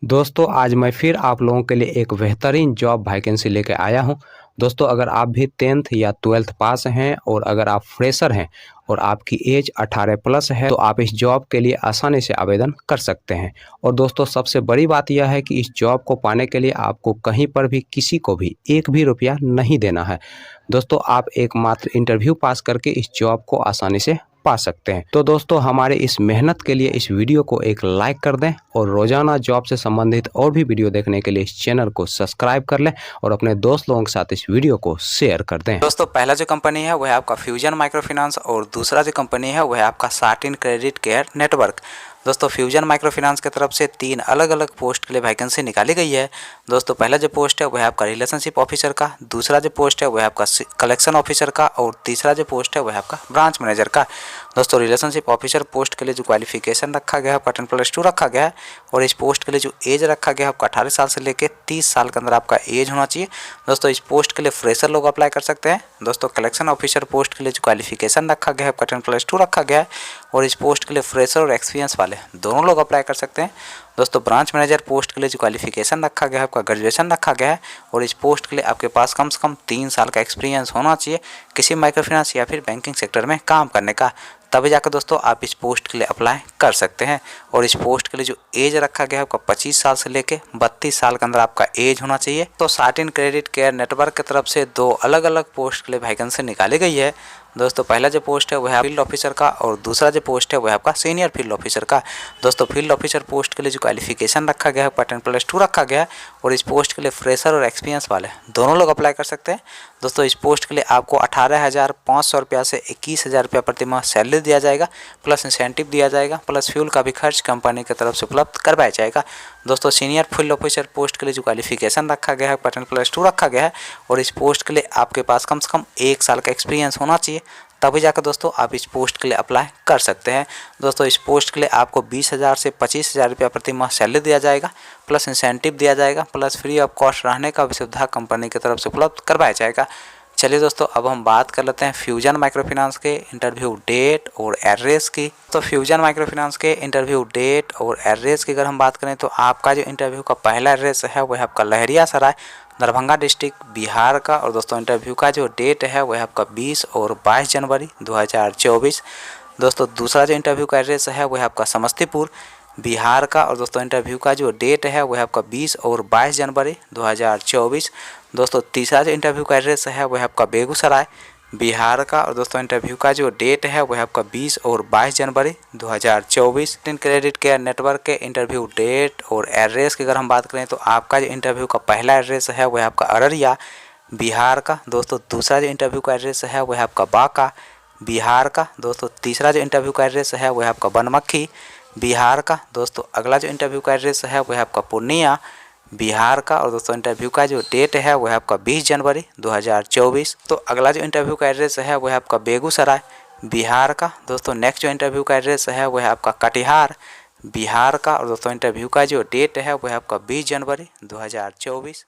दोस्तों आज मैं फिर आप लोगों के लिए एक बेहतरीन जॉब वैकेंसी लेके आया हूं। दोस्तों अगर आप भी 10th या 12th पास हैं और अगर आप फ्रेशर हैं और आपकी एज 18 प्लस है तो आप इस जॉब के लिए आसानी से आवेदन कर सकते हैं। और दोस्तों सबसे बड़ी बात यह है कि इस जॉब को पाने के लिए आपको कहीं पर भी किसी को भी एक भी रुपया नहीं देना है। दोस्तों आप एकमात्र इंटरव्यू पास करके इस जॉब को आसानी से पा सकते हैं। तो दोस्तों हमारे इस मेहनत के लिए इस वीडियो को एक लाइक कर दें और रोजाना जॉब से संबंधित और भी वीडियो देखने के लिए इस चैनल को सब्सक्राइब कर लें और अपने दोस्त लोगों के साथ इस वीडियो को शेयर कर दें। दोस्तों पहला जो कंपनी है वह आपका फ्यूजन माइक्रो फाइनेंस और दूसरा जो कंपनी है वह आपका साटिन क्रेडिट केयर नेटवर्क। दोस्तों फ्यूजन माइक्रो फाइनेंस की तरफ से 3 अलग अलग पोस्ट के लिए वैकेंसी निकाली गई है। दोस्तों पहला जो पोस्ट है वह आपका रिलेशनशिप ऑफिसर का, दूसरा जो पोस्ट है वह आपका कलेक्शन ऑफिसर का और तीसरा जो पोस्ट है वह आपका ब्रांच मैनेजर का। दोस्तों रिलेशनशिप ऑफिसर पोस्ट के लिए जो क्वालिफिकेशन रखा गया है आपका 10+2 रखा गया है और इस पोस्ट के लिए जो एज रखा गया है आपका 18 साल से लेकर 30 साल के अंदर आपका एज होना चाहिए। दोस्तों इस पोस्ट के लिए फ्रेशर लोग अप्लाई कर सकते हैं। दोस्तों कलेक्शन ऑफिसर पोस्ट के लिए जो क्वालिफिकेशन रखा गया है आपका 10+2 रखा गया है और इस पोस्ट के लिए फ्रेशर और एक्सपीरियंस वाले दोनों लोग अप्लाई कर सकते हैं। दोस्तों ब्रांच मैनेजर पोस्ट के लिए जो क्वालिफिकेशन रखा गया है आपका ग्रेजुएशन रखा गया है और इस पोस्ट के लिए आपके पास कम से कम 3 साल का एक्सपीरियंस होना चाहिए किसी माइक्रो फाइनेंस या फिर बैंकिंग सेक्टर में काम करने का, तभी जाकर दोस्तों आप इस पोस्ट के लिए अप्लाई कर सकते हैं। और इस पोस्ट के लिए जो एज रखा गया है आपका 25 साल से लेके 32 साल के अंदर आपका एज होना चाहिए। तो साटिन क्रेडिट केयर नेटवर्क की तरफ से 2 अलग अलग पोस्ट के लिए वैकेंसी निकाली गई है। दोस्तों पहला जो पोस्ट है वह फील्ड ऑफिसर का और दूसरा जो पोस्ट है वह आपका सीनियर फील्ड ऑफिसर का। दोस्तों फील्ड ऑफिसर पोस्ट के लिए जो क्वालिफिकेशन रखा गया है आपका 10+2 रखा गया है और इस पोस्ट के लिए फ्रेशर और एक्सपीरियंस वाले दोनों लोग अप्लाई कर सकते हैं। दोस्तों इस पोस्ट के लिए आपको 18,500 रुपया से 21,000 रुपया प्रति माह सैलरी दिया जाएगा, प्लस इंसेंटिव दिया जाएगा, प्लस फ्यूल का भी खर्च कंपनी की तरफ से उपलब्ध करवाया जाएगा। दोस्तों सीनियर फील्ड ऑफिसर पोस्ट के लिए जो क्वालिफिकेशन रखा गया है 10+2 रखा गया है और इस पोस्ट के लिए आपके पास कम से कम 1 साल का एक्सपीरियंस होना चाहिए, तभी जाकर दोस्तों आप इस पोस्ट के लिए अप्लाई कर सकते हैं। दोस्तों इस पोस्ट के लिए आपको 20,000 से 25,000 रुपया प्रति माह सैलरी दिया जाएगा, प्लस इंसेंटिव दिया जाएगा, प्लस फ्री ऑफ कॉस्ट रहने का भी सुविधा कंपनी की तरफ से उपलब्ध करवाया जाएगा। चलिए दोस्तों अब हम बात कर लेते हैं फ्यूजन माइक्रो फाइनेंस के इंटरव्यू डेट और एड्रेस की। तो फ्यूजन माइक्रो फाइनेंस के इंटरव्यू डेट और एड्रेस की अगर हम बात करें तो आपका जो इंटरव्यू का पहला एड्रेस है वह आपका लहरियासराय दरभंगा डिस्ट्रिक्ट बिहार का और दोस्तों इंटरव्यू का जो डेट है वह आपका 20 और 22 जनवरी 2024। दोस्तों दूसरा जो इंटरव्यू का एड्रेस है वह आपका समस्तीपुर बिहार का और दोस्तों इंटरव्यू का जो डेट है वह आपका 20 और 22 जनवरी 2024। दोस्तों तीसरा जो इंटरव्यू का एड्रेस है वह आपका बेगूसराय बिहार का और दोस्तों इंटरव्यू का जो डेट है वह आपका 20 और 22 जनवरी 2024। क्रेडिट केयर नेटवर्क के इंटरव्यू डेट और एड्रेस की अगर हम बात करें तो आपका जो इंटरव्यू का पहला एड्रेस है वह आपका अररिया बिहार का। दोस्तों दूसरा जो इंटरव्यू का एड्रेस है वह आपका बांका बिहार का। दोस्तों तीसरा जो इंटरव्यू का एड्रेस है वह आपका बनमक्खी बिहार का। दोस्तों अगला जो इंटरव्यू का एड्रेस है वह आपका पूर्णिया बिहार का और दोस्तों इंटरव्यू का जो डेट है वह आपका 20 जनवरी 2024। तो अगला जो इंटरव्यू का एड्रेस है वह आपका बेगूसराय बिहार का। दोस्तों नेक्स्ट जो इंटरव्यू का एड्रेस है वह आपका कटिहार बिहार का और दोस्तों इंटरव्यू का जो डेट है वह आपका 20 जनवरी 2024।